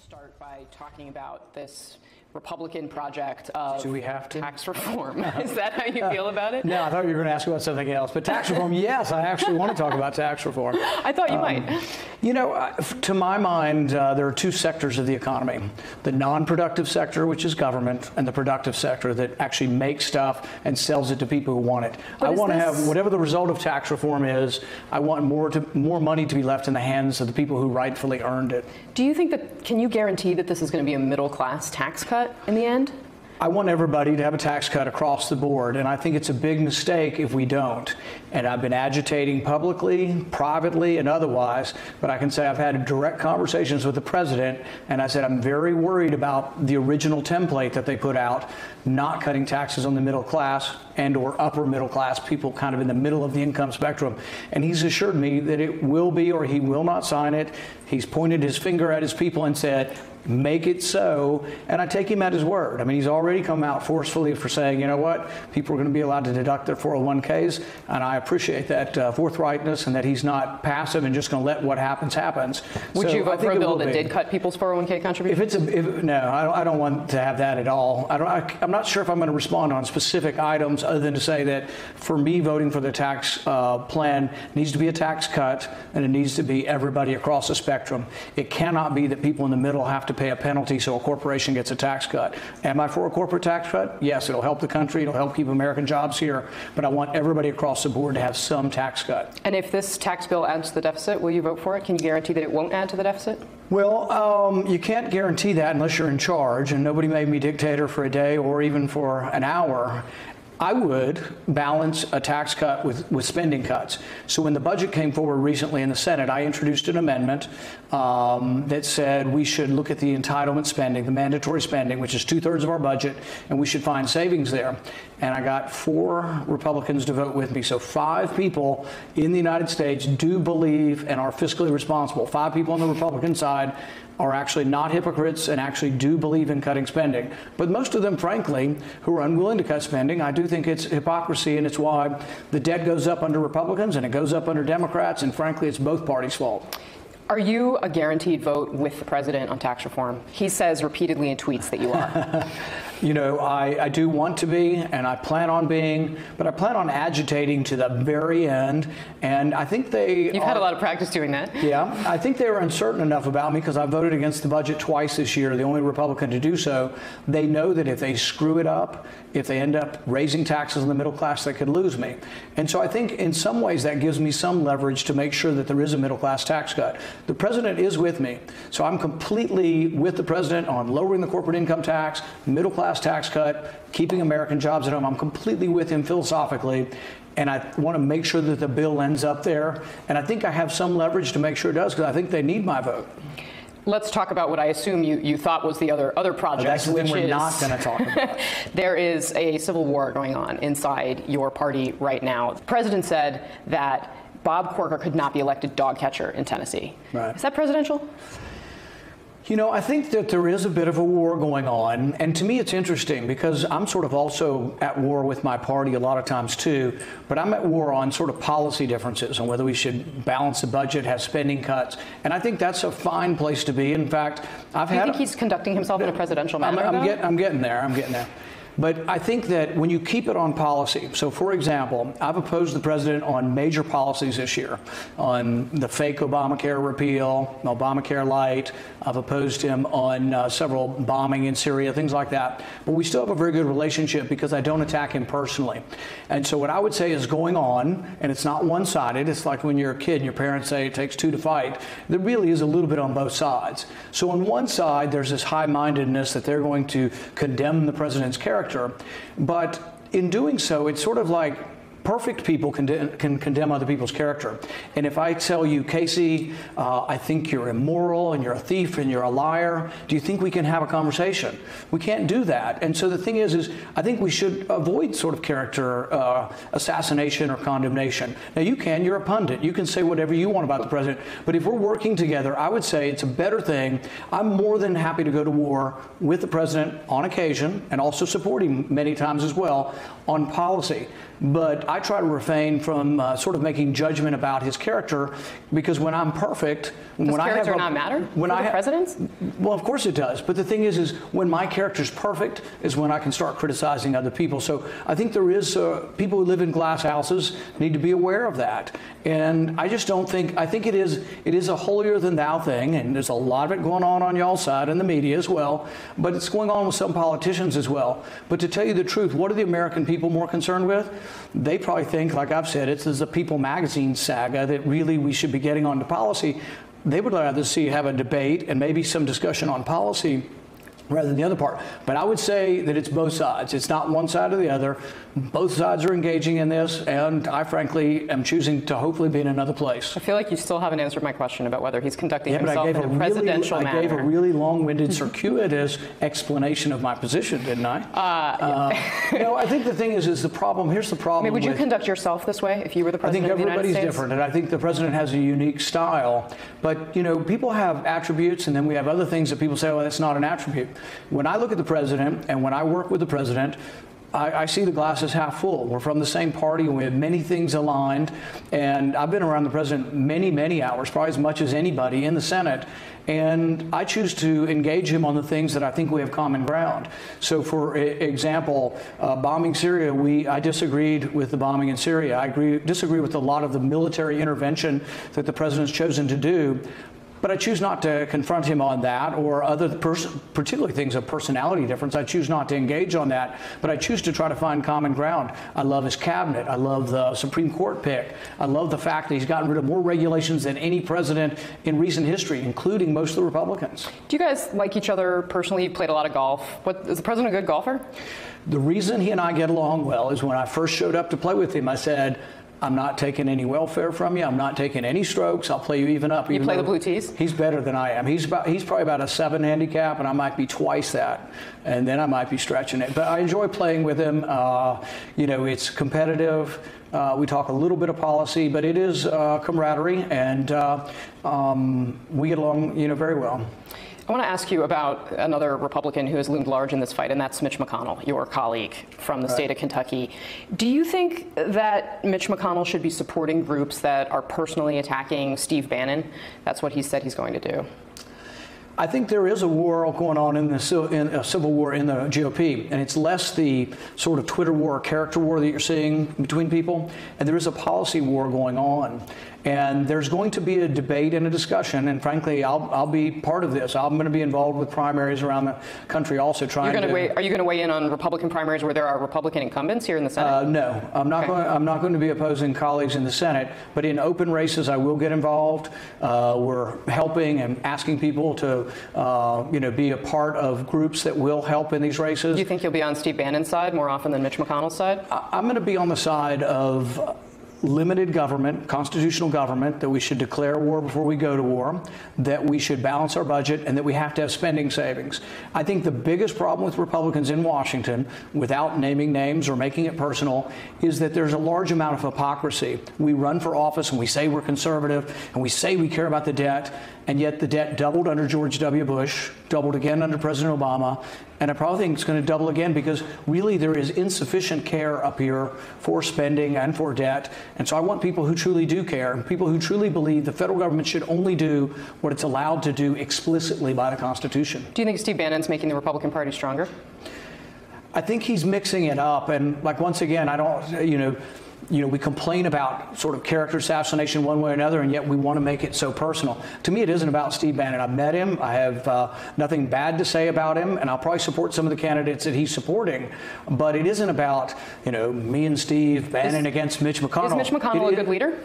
start by talking about this Republican project of Do we have to? tax reform. Is that how you feel about it? No, I thought you were going to ask about something else. But tax reform, yes, I actually want to talk about tax reform. I thought you might. You know, to my mind, there are two sectors of the economy. The non-productive sector, which is government, and the productive sector that actually makes stuff and sells it to people who want it. I want to have, whatever the result of tax reform is, I want more money to be left in the hands of the people who rightfully earned it. Do you think that, can you guarantee that this is going to be a middle-class tax cut in the end? I want everybody to have a tax cut across the board, and I think it's a big mistake if we don't. And I've been agitating publicly, privately, and otherwise, but I can say I've had direct conversations with the president, and I said I'm very worried about the original template that they put out, not cutting taxes on the middle class and or upper middle class, people kind of in the middle of the income spectrum. And he's assured me that it will be, or he will not sign it. He's pointed his finger at his people and said, make it so, and I take him at his word. I mean, he's already come out forcefully for saying, you know what, people are going to be allowed to deduct their 401ks, and I appreciate that forthrightness and that he's not passive and just going to let what happens happens. Would you vote for a bill that did cut people's 401k contributions? No, I don't want to have that at all. I'm not sure if I'm going to respond on specific items other than to say that for me, voting for the tax plan needs to be a tax cut, and it needs to be everybody across the spectrum. It cannot be that people in the middle have to pay a penalty so a corporation gets a tax cut. Am I for a corporate tax cut? Yes, it'll help the country, it'll help keep American jobs here, but I want everybody across the board to have some tax cut. And if this tax bill adds to the deficit, will you vote for it? Can you guarantee that it won't add to the deficit? Well, you can't guarantee that unless you're in charge, and nobody made me dictator for a day or even for an hour. I would balance a tax cut with spending cuts. So when the budget came forward recently in the Senate, I introduced an amendment that said we should look at the entitlement spending, the mandatory spending, which is 2/3 of our budget, and we should find savings there. And I got 4 Republicans to vote with me. So 5 people in the United States do believe and are fiscally responsible. 5 people on the Republican side are actually not hypocrites and actually do believe in cutting spending. But most of them, frankly, who are unwilling to cut spending, I do think it's hypocrisy, and it's why the debt goes up under Republicans and it goes up under Democrats, and frankly, it's both parties' fault. Are you a guaranteed vote with the president on tax reform? He says repeatedly in tweets that you are. You know, I do want to be, and I plan on being, but I plan on agitating to the very end, and I think You've had a lot of practice doing that. Yeah, I think they were uncertain enough about me because I voted against the budget twice this year, the only Republican to do so. They know that if they screw it up, if they end up raising taxes on the middle class, they could lose me. And so I think in some ways that gives me some leverage to make sure that there is a middle class tax cut. The president is with me, so I'm completely with the president on lowering the corporate income tax, middle class tax cut, keeping American jobs at home. I'm completely with him philosophically, and I want to make sure that the bill ends up there. And I think I have some leverage to make sure it does, because I think they need my vote. Let's talk about what I assume you thought was the other project. That's the thing we're not going to talk about. There is a civil war going on inside your party right now. The president said that Bob Corker could not be elected dog catcher in Tennessee. Right. Is that presidential? You know, I think that there is a bit of a war going on, and to me it's interesting because I'm sort of also at war with my party a lot of times too, but I'm at war on sort of policy differences on whether we should balance the budget, have spending cuts, and I think that's a fine place to be. In fact, Do you think he's conducting himself in a presidential manner? I'm getting there. But I think that when you keep it on policy, so for example, I've opposed the president on major policies this year, on the fake Obamacare repeal, Obamacare light. I've opposed him on several bombing in Syria, things like that. But we still have a very good relationship because I don't attack him personally. And so what I would say is going on, and it's not one-sided. It's like when you're a kid and your parents say it takes 2 to fight. There really is a little bit on both sides. So on one side, there's this high-mindedness that they're going to condemn the president's character. But in doing so, it's sort of like perfect people can condemn other people's character. And if I tell you, Casey, I think you're immoral and you're a thief and you're a liar, do you think we can have a conversation? We can't do that. And so the thing is I think we should avoid sort of character assassination or condemnation. Now you're a pundit. You can say whatever you want about the president. But if we're working together, I would say it's a better thing. I'm more than happy to go to war with the president on occasion, and also support him many times as well on policy. But I try to refrain from sort of making judgment about his character, because when I'm perfect, does character not matter for the presidents? Well, of course it does. But the thing is when my character's perfect is when I can start criticizing other people. So I think there is people who live in glass houses need to be aware of that. And I just don't think, I think it is a holier than thou thing, and there's a lot of it going on y'all's side and the media as well, but it's going on with some politicians as well. But to tell you the truth, what are the American people more concerned with? They probably think, like I've said, it's a People magazine saga that really we should be getting onto policy. They would rather see have a debate and maybe some discussion on policy rather than the other part. But I would say that it's both sides. It's not one side or the other. Both sides are engaging in this, and I frankly am choosing to hopefully be in another place. I feel like you still haven't answered my question about whether he's conducting himself in a presidential manner. I gave a really long-winded, circuitous explanation of my position, didn't I? No, I think the thing is the problem, here's the problem. I mean, would you conduct yourself this way if you were the president of the United States? I think everybody's different, and I think the president has a unique style. But, you know, people have attributes, and then we have other things that people say, well, that's not an attribute. When I look at the president and when I work with the president, I see the glass is half full. We're from the same party, and we have many things aligned. And I've been around the president many, many hours, probably as much as anybody in the Senate. And I choose to engage him on the things that I think we have common ground. So, for example, bombing Syria, I disagreed with the bombing in Syria. I disagree with a lot of the military intervention that the president's chosen to do. But I choose not to confront him on that or other particularly things of personality difference. I choose not to engage on that, but I choose to try to find common ground. I love his cabinet. I love the Supreme Court pick. I love the fact that he's gotten rid of more regulations than any president in recent history, including most of the Republicans. Do you guys like each other personally? You played a lot of golf. Is the president a good golfer? The reason he and I get along well is when I first showed up to play with him, I said, I'm not taking any welfare from you. I'm not taking any strokes. I'll play you even up. You play the blue tees? He's better than I am. He's probably about a 7 handicap, and I might be twice that. And then I might be stretching it. But I enjoy playing with him. You know, it's competitive. We talk a little bit of policy, but it is camaraderie, and we get along, you know, very well. I want to ask you about another Republican who has loomed large in this fight, and that's Mitch McConnell, your colleague from the state of Kentucky. Do you think that Mitch McConnell should be supporting groups that are personally attacking Steve Bannon? That's what he said he's going to do. I think there is a war going on in a civil war in the GOP, and it's less the sort of Twitter war, character war that you're seeing between people, and there is a policy war going on. And there's going to be a debate and a discussion, and frankly, I'll be part of this. I'm going to be involved with primaries around the country, also trying to. Are you going to weigh in on Republican primaries where there are Republican incumbents here in the Senate? No, I'm not. Okay. I'm not going to be opposing colleagues in the Senate, but in open races, I will get involved. We're helping and asking people to, you know, be a part of groups that will help in these races. Do you think you'll be on Steve Bannon's side more often than Mitch McConnell's side? I'm going to be on the side of limited government, constitutional government, that we should declare war before we go to war, that we should balance our budget, and that we have to have spending savings. I think the biggest problem with Republicans in Washington, without naming names or making it personal, is that there's a large amount of hypocrisy. We run for office and we say we're conservative and we say we care about the debt, and yet the debt doubled under George W. Bush, doubled again under President Obama, and I probably think it's going to double again because really there is insufficient care up here for spending and for debt. And so I want people who truly do care, and people who truly believe the federal government should only do what it's allowed to do explicitly by the Constitution. Do you think Steve Bannon's making the Republican Party stronger? I think he's mixing it up. And like, once again, I don't, you know, we complain about sort of character assassination one way or another, and yet we want to make it so personal. To me, it isn't about Steve Bannon. I've met him. I have nothing bad to say about him, and I'll probably support some of the candidates that he's supporting. But it isn't about, you know, me and Steve Bannon against Mitch McConnell. Is Mitch McConnell a good leader?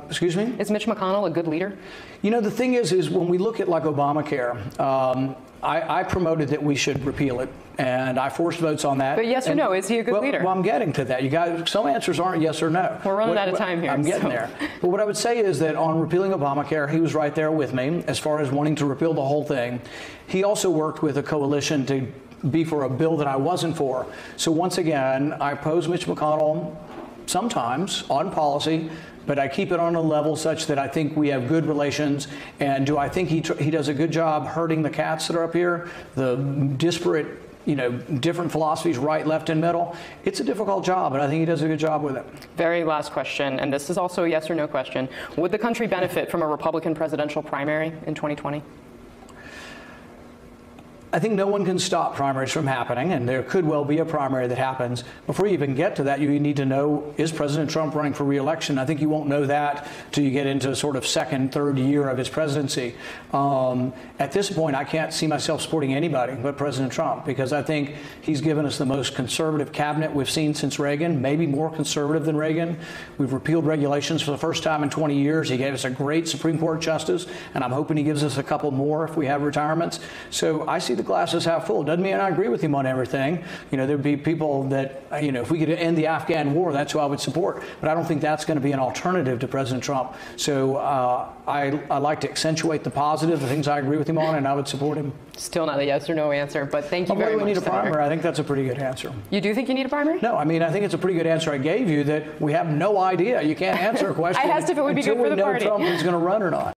Excuse me? Is Mitch McConnell a good leader? You know, the thing is when we look at like Obamacare, I promoted that we should repeal it, and I forced votes on that. But yes or no, is he a good leader? Well, I'm getting to that. You guys, some answers aren't yes or no. We're running out of time here. I'm getting there. But what I would say is that on repealing Obamacare, he was right there with me as far as wanting to repeal the whole thing. He also worked with a coalition to be for a bill that I wasn't for. So once again, I oppose Mitch McConnell sometimes on policy, but I keep it on a level such that I think we have good relations. And do I think he does a good job herding the cats that are up here, the disparate, you know, different philosophies, right, left, and middle? It's a difficult job, but I think he does a good job with it. Very last question, and this is also a yes or no question. Would the country benefit from a Republican presidential primary in 2020? I think no one can stop primaries from happening, and there could well be a primary that happens. Before you even get to that, you need to know, is President Trump running for re-election? I think you won't know that till you get into sort of second, third year of his presidency. At this point, I can't see myself supporting anybody but President Trump, because I think he's given us the most conservative cabinet we've seen since Reagan, maybe more conservative than Reagan. We've repealed regulations for the first time in 20 years. He gave us a great Supreme Court justice, and I'm hoping he gives us a couple more if we have retirements. So I see the glasses half full. Doesn't mean I agree with him on everything. There'd be people that, if we could end the Afghan war, that's who I would support. But I don't think that's going to be an alternative to President Trump. So I like to accentuate the positive, the things I agree with him on, and I would support him. Still not a yes or no answer, but thank you very much. We need a primary. I think that's a pretty good answer. You do think you need a primary? No, I mean, I think it's a pretty good answer I gave you, that we have no idea. You can't answer a question I asked if it would be good for the party. until we know Trump is going to run or not.